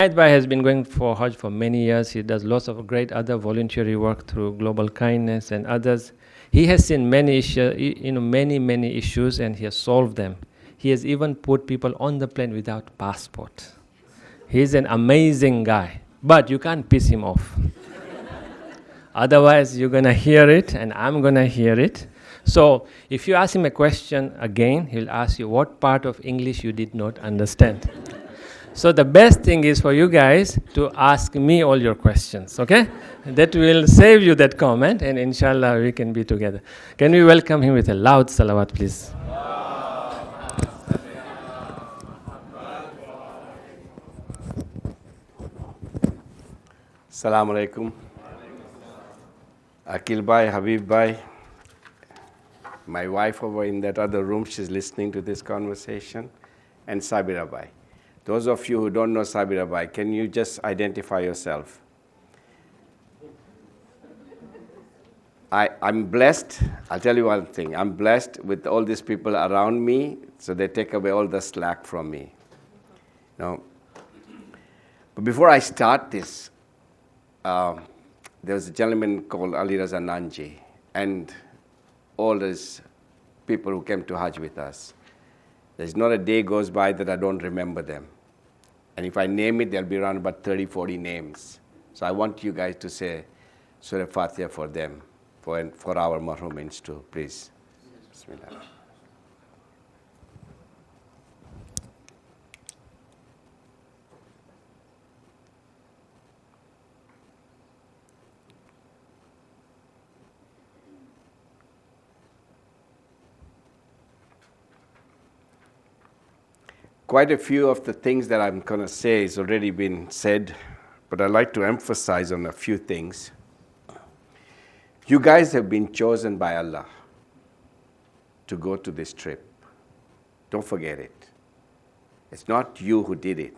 Inayat has been going for Hajj for many years. He does lots of great other voluntary work through Global Kindness and others. He has seen many issues, many issues, and he has solved them. He has even put people on the plane without passport. He's an amazing guy, but you can't piss him off. Otherwise, you're gonna hear it, and I'm gonna hear it. So, if you ask him a question again, he'll ask you what part of English you did not understand. So the best thing is for you guys to ask me all your questions, okay? That will save you that comment, and inshallah we can be together. Can we welcome him with a loud salawat, please? Assalamu alaikum. Akil Bhai, Habib Bhai, my wife over in that other room, she's listening to this conversation, and Sabira Bhai. Those of you who don't know Sabira Bhai, can you just identify yourself? I'm blessed. I'll tell you one thing. I'm blessed with all these people around me, so they take away all the slack from me. No. But before I start this, there was a gentleman called Ali Raza Nanji, and all these people who came to Hajj with us. There's not a day goes by that I don't remember them. And if I name it, there'll be around about 30, 40 names. So I want you guys to say Surah Fatiha for them, for our marhumins too, please. Bismillah. Quite a few of the things that I'm going to say has already been said, but I'd like to emphasize on a few things. You guys have been chosen by Allah to go to this trip. Don't forget it. It's not you who did it,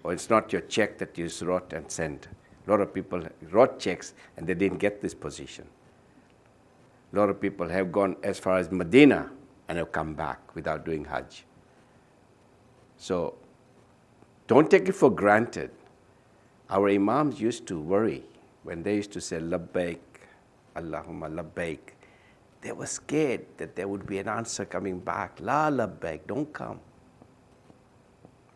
or it's not your check that you wrote and sent. A lot of people wrote checks and they didn't get this position. A lot of people have gone as far as Medina and have come back without doing Hajj. So don't take it for granted. Our imams used to worry when they used to say, Labbaik, Allahumma Labbaik. They were scared that there would be an answer coming back. La Labbaik, don't come.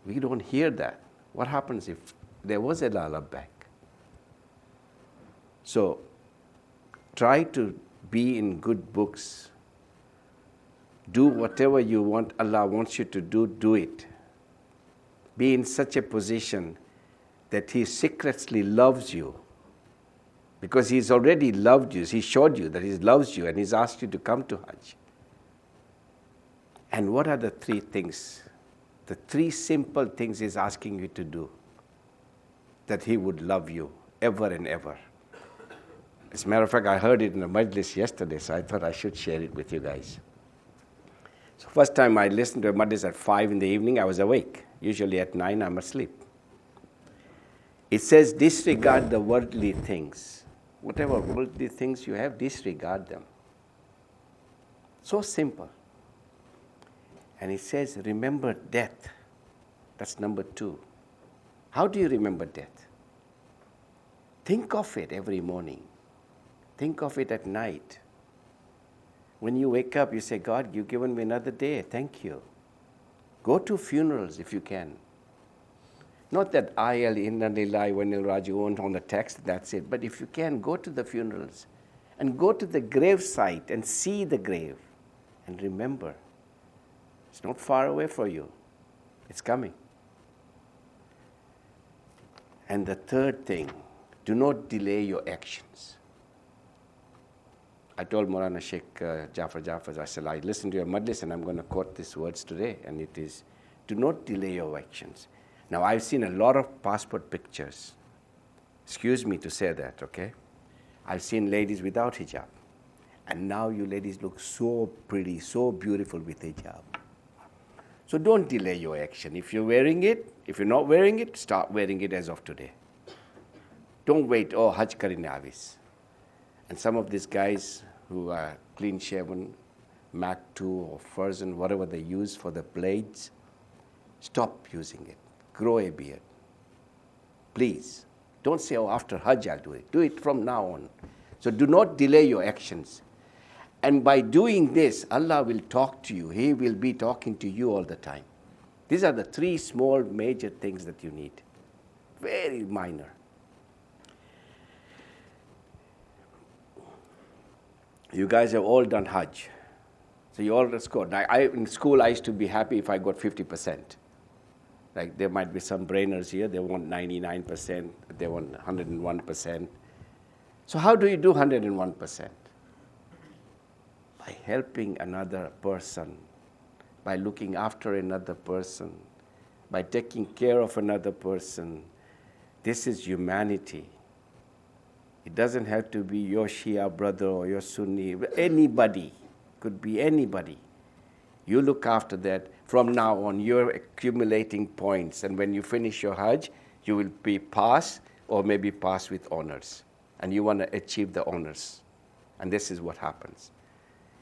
We don't hear that. What happens if there was a La Labbaik? So try to be in good books. Do whatever you want, Allah wants you to do it. Be in such a position that He secretly loves you, because He's already loved you. He showed you that He loves you and He's asked you to come to Hajj. And what are the three things? The three simple things He's asking you to do that He would love you ever and ever. As a matter of fact, I heard it in the majlis yesterday, so I thought I should share it with you guys. So first time I listened to a majlis at 5 in the evening, I was awake. Usually at 9, I'm asleep. It says, disregard the worldly things. Whatever worldly things you have, disregard them. So simple. And it says, remember death. That's number 2. How do you remember death? Think of it every morning. Think of it at night. When you wake up, you say, God, you've given me another day. Thank you. Go to funerals if you can. Not that ayal inna lillahi wa inna ilaihi raji'un on the text, that's it. But if you can, go to the funerals and go to the grave site and see the grave. And remember, it's not far away for you. It's coming. And the third thing, do not delay your actions. I told Maulana Sheikh Jafar, I said, I listened to your majlis and I'm going to quote these words today. And it is, do not delay your actions. Now, I've seen a lot of passport pictures. Excuse me to say that, okay? I've seen ladies without hijab. And now you ladies look so pretty, so beautiful with hijab. So don't delay your action. If you're wearing it, if you're not wearing it, start wearing it as of today. Don't wait, oh, Hajj karine avis. And some of these guys who are clean-shaven, Mac 2 or Furzin, whatever they use for the blades, stop using it. Grow a beard. Please. Don't say, oh, after Hajj I'll do it. Do it from now on. So do not delay your actions. And by doing this, Allah will talk to you. He will be talking to you all the time. These are the three small major things that you need. Very minor. You guys have all done Hajj. So you all scored. In school, I used to be happy if I got 50%. Like there might be some brainers here, they want 99%, they want 101%. So how do you do 101%? By helping another person, by looking after another person, by taking care of another person. This is humanity. It doesn't have to be your Shia brother or your Sunni, anybody, could be anybody. You look after that. From now on, you're accumulating points, and when you finish your Hajj, you will be pass or maybe pass with honors, and you want to achieve the honors. And this is what happens.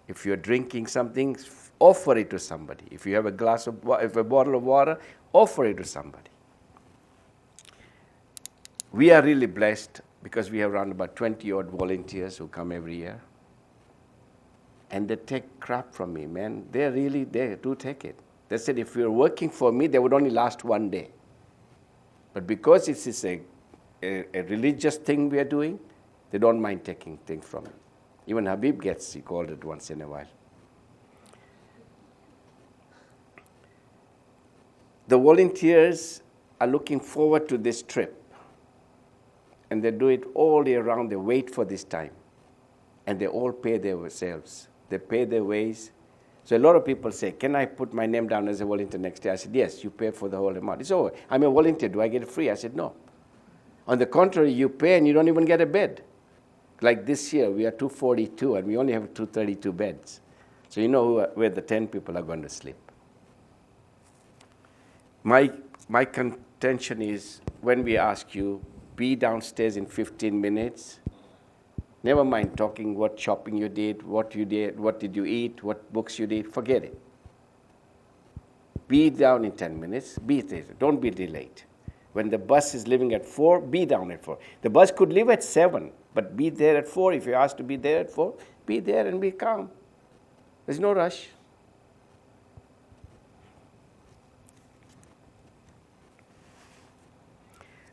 If you're drinking something, offer it to somebody. If you have a bottle of water, offer it to somebody. We are really blessed because we have around about 20-odd volunteers who come every year. And they take crap from me, man. They do take it. They said if you're working for me, they would only last one day. But because it is a religious thing we are doing, they don't mind taking things from me. Even Habib gets called it once in a while. The volunteers are looking forward to this trip. And they do it all year round. They wait for this time. And they all pay themselves. They pay their ways. So a lot of people say, can I put my name down as a volunteer next year? I said, yes, you pay for the whole amount. It's over. I'm a volunteer. Do I get it free? I said, no. On the contrary, you pay and you don't even get a bed. Like this year, we are 242 and we only have 232 beds. So you know where the 10 people are going to sleep. My contention is, when we ask you, be downstairs in 15 minutes, never mind talking what shopping you did, what did you eat, what books you did, forget it. Be down in 10 minutes, be there, don't be delayed. When the bus is leaving at 4, be down at 4. The bus could leave at 7, but be there at 4. If you're asked to be there at 4, be there and be calm. There's no rush.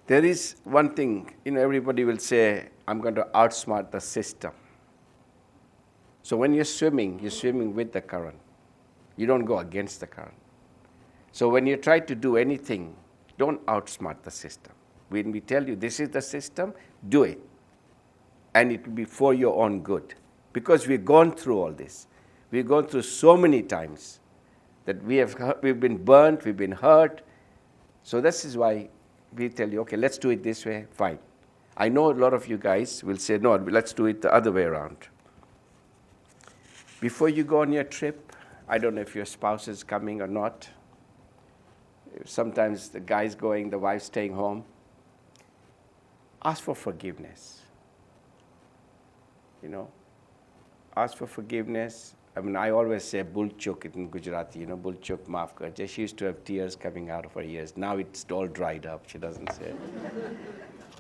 There is one thing, everybody will say, I'm going to outsmart the system. So when you're swimming with the current. You don't go against the current. So when you try to do anything, don't outsmart the system. When we tell you this is the system, do it. And it will be for your own good. Because we've gone through all this. We've gone through so many times that we've been burnt, we've been hurt. So this is why we tell you, okay, let's do it this way, fine. I know a lot of you guys will say, no, let's do it the other way around. Before you go on your trip, I don't know if your spouse is coming or not. Sometimes the guy's going, the wife's staying home. Ask for forgiveness. Ask for forgiveness. I always say bulchuk in Gujarati, bulchuk maaf karje. She used to have tears coming out of her ears. Now it's all dried up. She doesn't say it.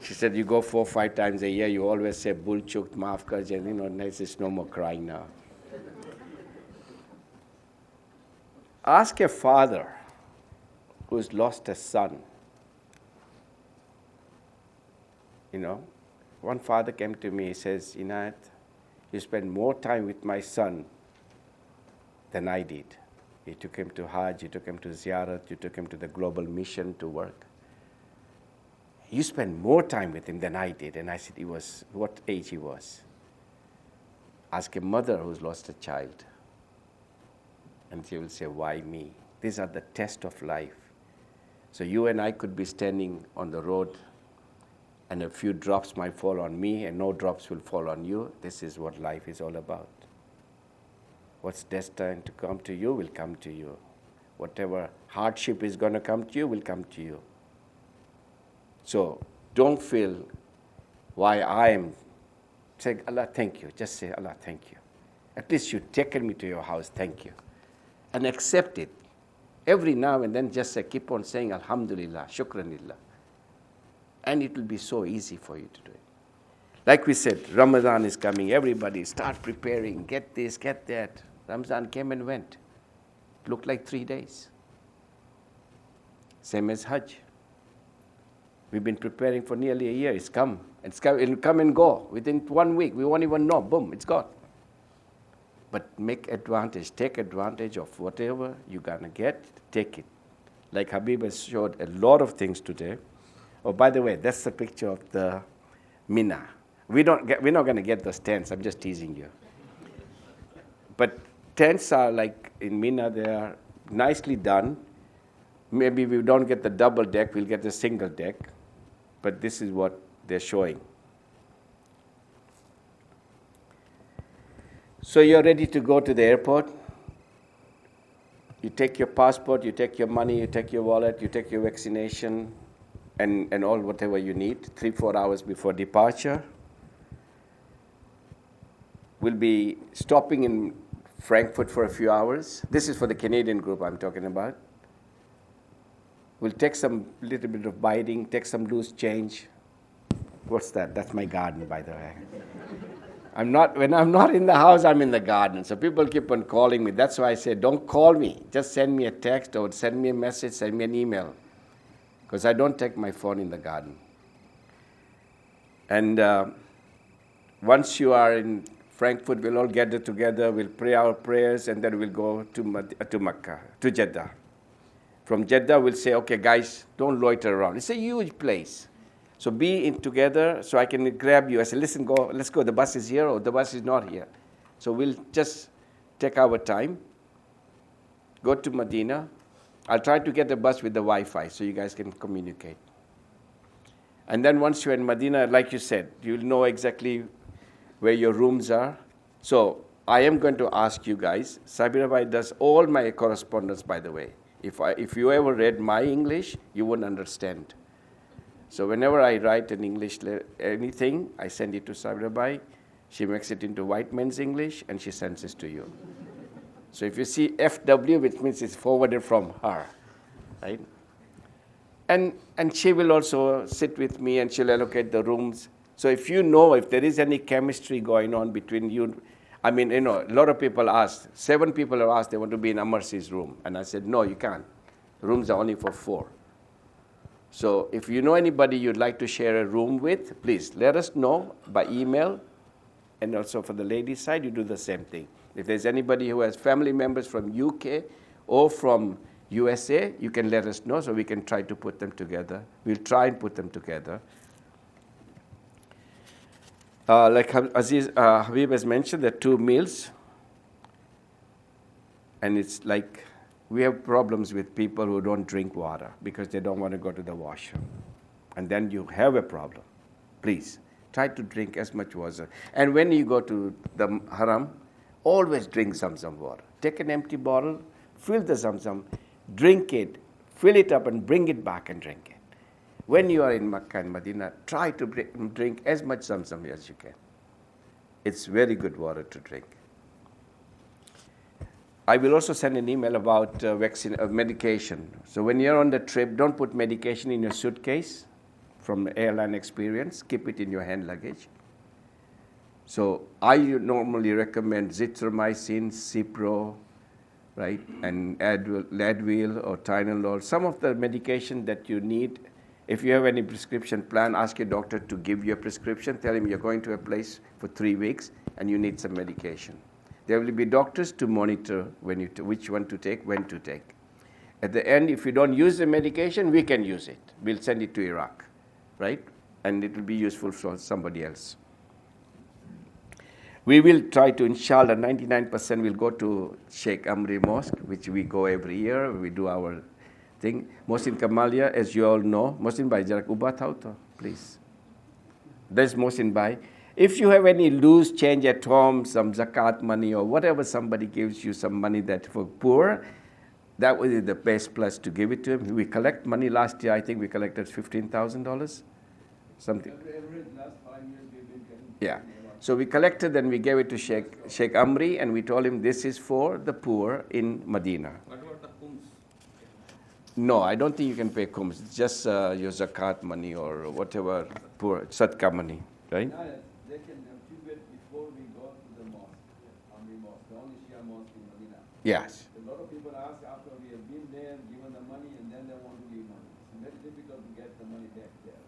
She said, you go 4 or 5 times a year, you always say bulchuk maaf karje. There's no more crying now. Ask a father who's lost a son. One father came to me, he says, Inayat, you spend more time with my son than I did. You took him to Hajj, you took him to Ziyarat, you took him to the global mission to work. You spend more time with him than I did. And I said, what age he was? Ask a mother who's lost a child. And she will say, why me? These are the tests of life. So you and I could be standing on the road and a few drops might fall on me and no drops will fall on you. This is what life is all about. What's destined to come to you will come to you. Whatever hardship is going to come to you will come to you. So don't feel why I am. Say, Allah, thank you. Just say, Allah, thank you. At least you've taken me to your house. Thank you. And accept it. Every now and then just keep on saying, Alhamdulillah, Shukranillah. And it will be so easy for you to do it. Like we said, Ramadan is coming. Everybody start preparing. Get this, get that. Ramadan came and went. It looked like 3 days. Same as Hajj. We've been preparing for nearly a year. It's come. It'll come and go. Within 1 week, we won't even know. Boom, it's gone. But take advantage of whatever you're going to get, take it. Like Habib has showed a lot of things today. Oh, by the way, that's the picture of the Mina. We're not going to get those tents. I'm just teasing you. But tents are like in Mina, they are nicely done. Maybe we don't get the double deck, we'll get the single deck. But this is what they're showing. So you're ready to go to the airport. You take your passport, you take your money, you take your wallet, you take your vaccination, and all whatever you need, 3-4 hours before departure. We'll be stopping in Frankfurt for a few hours. This is for the Canadian group I'm talking about. We'll take some little bit of biting, take some loose change. What's that? That's my garden, by the way. When I'm not in the house, I'm in the garden. So people keep on calling me. That's why I say, don't call me. Just send me a text or send me a message, send me an email. Because I don't take my phone in the garden. And once you are in Frankfurt, we'll all gather together, we'll pray our prayers, and then we'll go to Mecca, to Jeddah. From Jeddah, we'll say, okay, guys, don't loiter around. It's a huge place. So be in together so I can grab you. I say, listen, let's go. The bus is here or the bus is not here. So we'll just take our time, go to Medina. I'll try to get the bus with the Wi-Fi so you guys can communicate. And then once you're in Medina, like you said, you'll know exactly where your rooms are. So I am going to ask you guys, Sabira Bhai does all my correspondence, by the way. If you ever read my English, you wouldn't understand. So whenever I write in English anything, I send it to Sabira Bhai. She makes it into white man's English, and she sends it to you. So if you see FW, which means it's forwarded from her, right? And she will also sit with me, and she'll allocate the rooms. So if you know if there is any chemistry going on between you, I mean, a lot of people ask, 7 people have asked they want to be in Amarsi's room. And I said, no, you can't. The rooms are only for 4. So if you know anybody you'd like to share a room with, please let us know by email. And also for the ladies' side, you do the same thing. If there's anybody who has family members from UK or from USA, you can let us know so we can try to put them together. We'll try and put them together. Like Habib has mentioned, there are 2 meals. And it's like we have problems with people who don't drink water because they don't want to go to the washroom. And then you have a problem. Please, try to drink as much water. And when you go to the haram, always drink Zamzam water. Take an empty bottle, fill the Zamzam, drink it, fill it up and bring it back and drink it. When you are in Makkah and Medina, try to drink as much Zamzam as you can. It's very good water to drink. I will also send an email about medication. So when you're on the trip, don't put medication in your suitcase from airline experience. Keep it in your hand luggage. So I normally recommend zithromycin, Cipro, right, and Advil or Tylenol, some of the medication that you need. If you have any prescription plan, ask your doctor to give you a prescription. Tell him you're going to a place for 3 weeks and you need some medication. There will be doctors to monitor which one to take, when to take. At the end, if you don't use the medication, we can use it. We'll send it to Iraq, right? And it will be useful for somebody else. We will try to, inshallah, 99% will go to Sheikh Amri Mosque, which we go every year. We do our thing. Mohsin Kamalia, as you all know, Mohsin Bhai, jarak uba thao to, please. There's Mohsin Bhai. If you have any loose change at home, some zakat money or whatever, somebody gives you some money that for poor, that would be the best place to give it to him. We collect money last year. I think we collected $15,000, something. Every last 5 years we've been getting. Yeah. So we collected and we gave it to Sheikh Amri, and we told him this is for the poor in Medina. What about the khums? No, I don't think you can pay khums. It's just your zakat money or whatever, poor sadqa money, right? Inayat, they can contribute before we go to the mosque, Amri Mosque, the only Shia mosque in Medina. Yes. A lot of people ask after we have been there, given the money, and then they want to leave money. It's very difficult to get the money back there.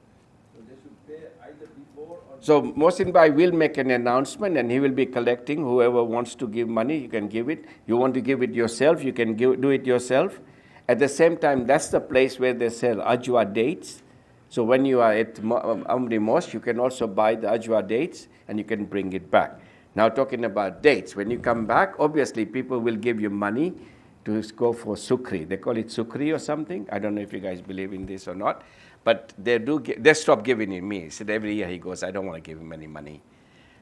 So they should pay either before or... So Mohsin Bhai will make an announcement and he will be collecting. Whoever wants to give money, you can give it. You want to give it yourself, you can do it yourself. At the same time, that's the place where they sell ajwa dates. So when you are at Amri Mosque, you can also buy the ajwa dates and you can bring it back. Now talking about dates, when you come back, obviously people will give you money to go for sukri. They call it sukri or something. I don't know if you guys believe in this or not. But they stop giving it me. He said every year he goes, I don't want to give him any money.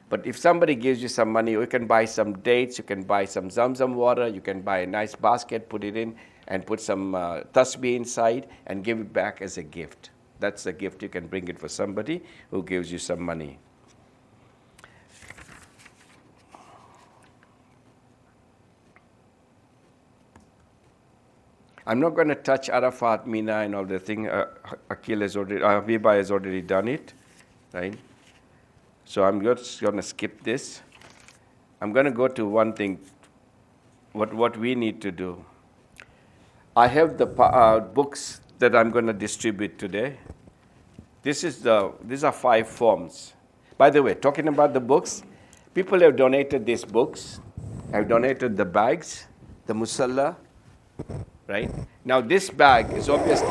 But if somebody gives you some money, you can buy some dates, you can buy some Zamzam water, you can buy a nice basket, put it in, and put some tasbih inside, and give it back as a gift. That's a gift. You can bring it for somebody who gives you some money. I'm not going to touch Arafat, Mina, and all the thing. Akil has already, Habiba has already done it, right? So I'm just going to skip this. I'm going to go to one thing, what we need to do. I have the books that I'm going to distribute today. These are 5 forms. By the way, talking about the books, people have donated these books, have donated the bags, the musalla, right? Now this bag is obviously,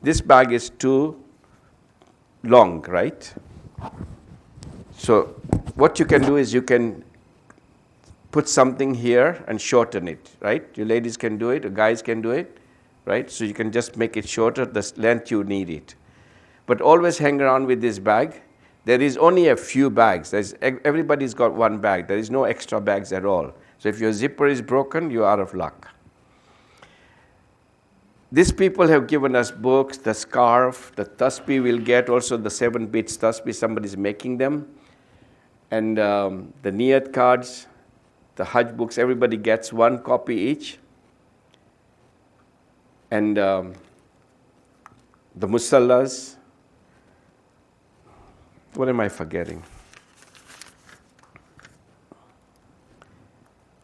this bag is too long, right? So what you can do is you can put something here and shorten it, right? You ladies can do it, you guys can do it, right? So you can just make it shorter, the length you need it. But always hang around with this bag. There is only a few bags. Everybody's got one bag. There is no extra bags at all. So if your zipper is broken, you're out of luck. These people have given us books, the scarf, the tasbih we'll get, also the 7 bits tasbih, somebody's making them. And the Niyat cards, the Hajj books, everybody gets 1 copy each. And the musallas. What am I forgetting?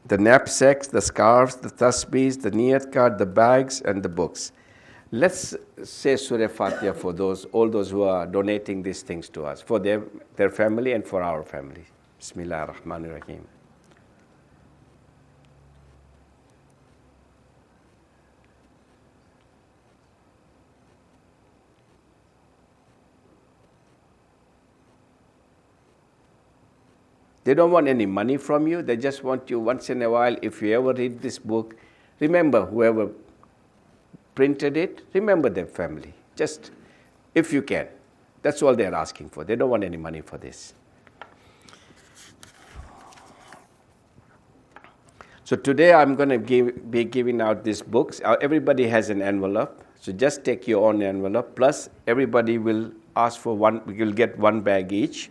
The knapsacks, the scarves, the tasbihs, the niyat card, the bags, and the books. Let's say Surah Fatiha for all those who are donating these things to us, for their family and for our family. Bismillah ar-Rahman ar-Rahim. They don't want any money from you. They just want you once in a while, if you ever read this book, remember whoever printed it, remember their family. Just if you can. That's all they're asking for. They don't want any money for this. So today I'm going to be giving out these books. Everybody has an envelope. So just take your own envelope. Plus everybody will ask for one, we will get 1 bag each,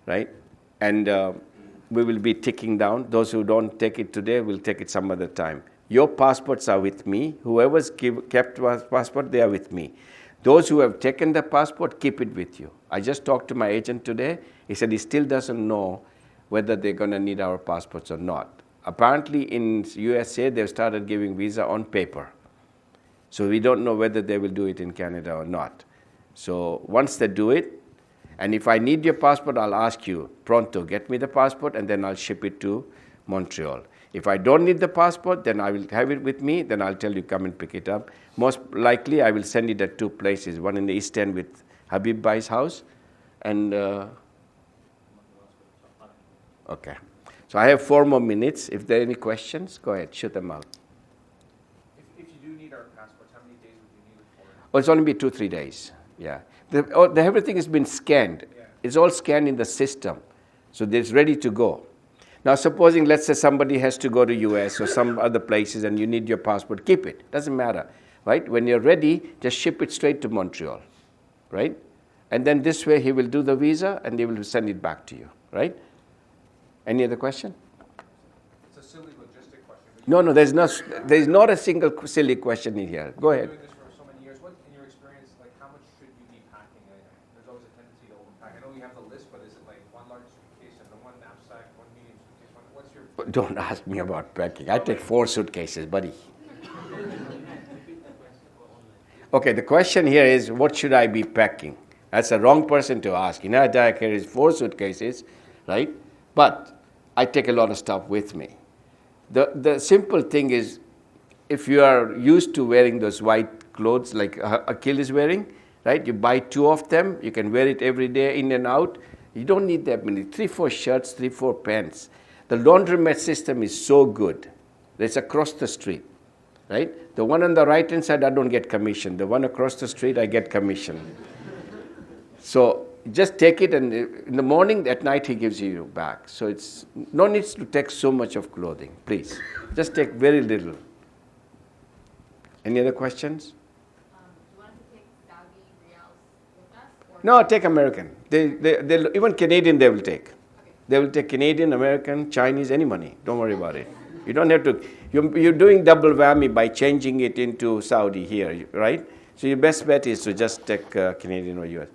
right? And we will be ticking down. Those who don't take it today will take it some other time. Your passports are with me. Whoever's kept passport, they are with me. Those who have taken the passport, keep it with you. I just talked to my agent today. He said he still doesn't know whether they're going to need our passports or not. Apparently in USA, they've started giving visa on paper. So we don't know whether they will do it in Canada or not. So once they do it, and if I need your passport, I'll ask you, pronto, get me the passport, and then I'll ship it to Montreal. If I don't need the passport, then I will have it with me, then I'll tell you, come and pick it up. Most likely, I will send it at 2 places, one in the East End with Habib Bhai's house, and, okay. So I have 4 more minutes. If there are any questions, go ahead, shoot them out. If you do need our passports, how many days would you need it for? Oh, it's only be 2-3 days, yeah. Everything has been scanned. Yeah. It's all scanned in the system. So it's ready to go. Now supposing, let's say somebody has to go to US or some other places and you need your passport, keep it. Doesn't matter, right? When you're ready, just ship it straight to Montreal, right? And then this way he will do the visa and they will send it back to you, right? Any other question? No, there's not a single silly question in here. Go ahead. Doing this for so many years, what, in your experience, like how much should you be packing? There's always a tendency to overpack. I know you have the list, but is it like one large suitcase and then one knapsack, one medium suitcase? What's your... Don't ask me about packing. I take 4 suitcases, buddy. Okay, the question here is, what should I be packing? That's the wrong person to ask. Inayat Daya carries 4 suitcases, right? But I take a lot of stuff with me. The simple thing is, if you are used to wearing those white clothes like Akhil is wearing, right? You buy 2 of them, you can wear it every day in and out. You don't need that many. 3, 4 shirts, 3, 4 pants. The laundromat system is so good. It's across the street, right? The one on the right-hand side, I don't get commission. The one across the street, I get commission. So just take it, and in the morning, at night, he gives you back. So it's no need to take so much of clothing, please. Just take very little. Any other questions? Do you want to take Saudi riyals with us? Or No, take American. They even Canadian they will take. Okay. They will take Canadian, American, Chinese, any money. Don't worry about it. You don't have to. You're doing double whammy by changing it into Saudi here, right? So your best bet is to just take Canadian or US.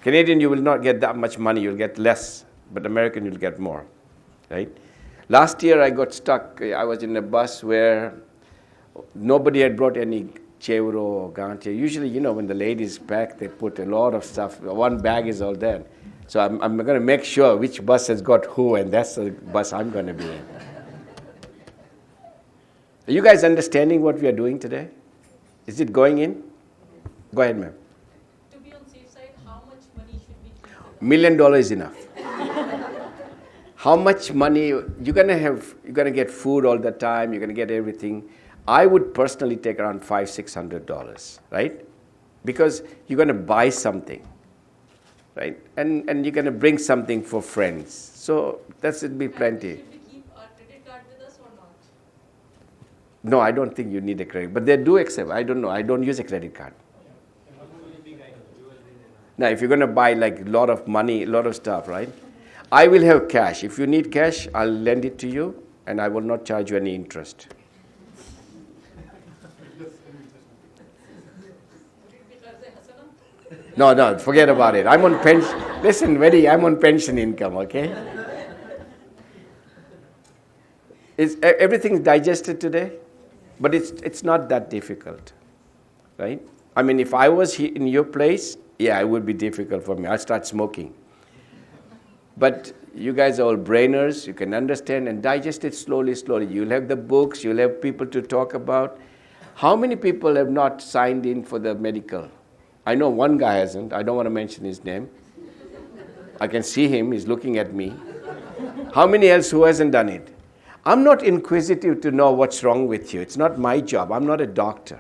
Canadian, you will not get that much money. You'll get less. But American, you'll get more, right? Last year, I got stuck. I was in a bus where nobody had brought any chevro or gantia. Usually, when the ladies pack, they put a lot of stuff. One bag is all there. So I'm going to make sure which bus has got who, and that's the bus I'm going to be in. Are you guys understanding what we are doing today? Is it going in? Go ahead, ma'am. to be on safe side, how much money should we keep? $1 million is enough. How much money you're gonna get food all the time, you're gonna get everything. I would personally take around $500-600, right? Because you're gonna buy something, right? And you're gonna bring something for friends. So that should be plenty. Should we keep our credit card with us or not? No, I don't think you need a credit, but they do accept. I don't know. I don't use a credit card. Now, if you're going to buy like a lot of money, a lot of stuff, right? I will have cash. If you need cash, I'll lend it to you, and I will not charge you any interest. No, forget about it. I'm on pension. Listen, I'm on pension income, okay? Everything's digested today, but it's not that difficult, right? I mean, if I was in your place, yeah, it would be difficult for me. I'd start smoking. But you guys are all brainers. You can understand and digest it slowly. You'll have the books. You'll have people to talk about. How many people have not signed in for the medical? I know one guy hasn't. I don't want to mention his name. I can see him. He's looking at me. How many else who hasn't done it? I'm not inquisitive to know what's wrong with you. It's not my job. I'm not a doctor.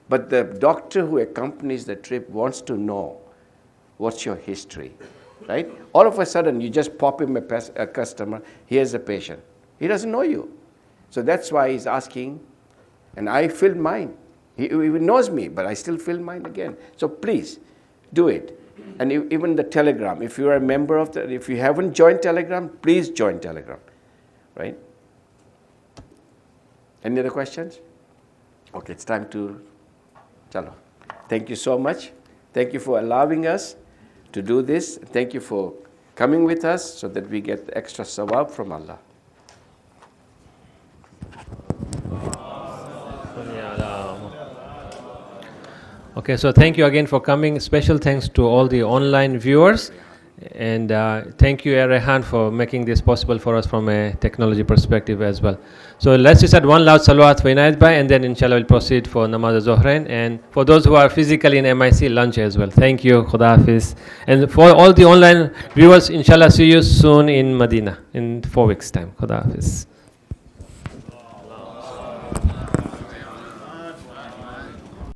But the doctor who accompanies the trip wants to know what's your history, right? All of a sudden, you just pop him a customer. Here's a patient. He doesn't know you. So that's why he's asking, and I filled mine. He knows me, but I still filled mine again. So please, do it. And even the Telegram, if you are a member of if you haven't joined Telegram, please join Telegram, right? Any other questions? Okay, it's time to... Chalo. Thank you so much. Thank you for allowing us to do this. Thank you for coming with us so that we get extra sawab from Allah. Okay, so thank you again for coming. Special thanks to all the online viewers. And thank you, Rehan, for making this possible for us from a technology perspective as well. So let's just add one loud salawat for Inayat Bhai, and then inshallah we'll proceed for Namaz al-Zohrain. And for those who are physically in MIC, lunch as well. Thank you, Khuda Hafiz. And for all the online viewers, inshallah see you soon in Medina in 4 weeks' time. Khuda Hafiz.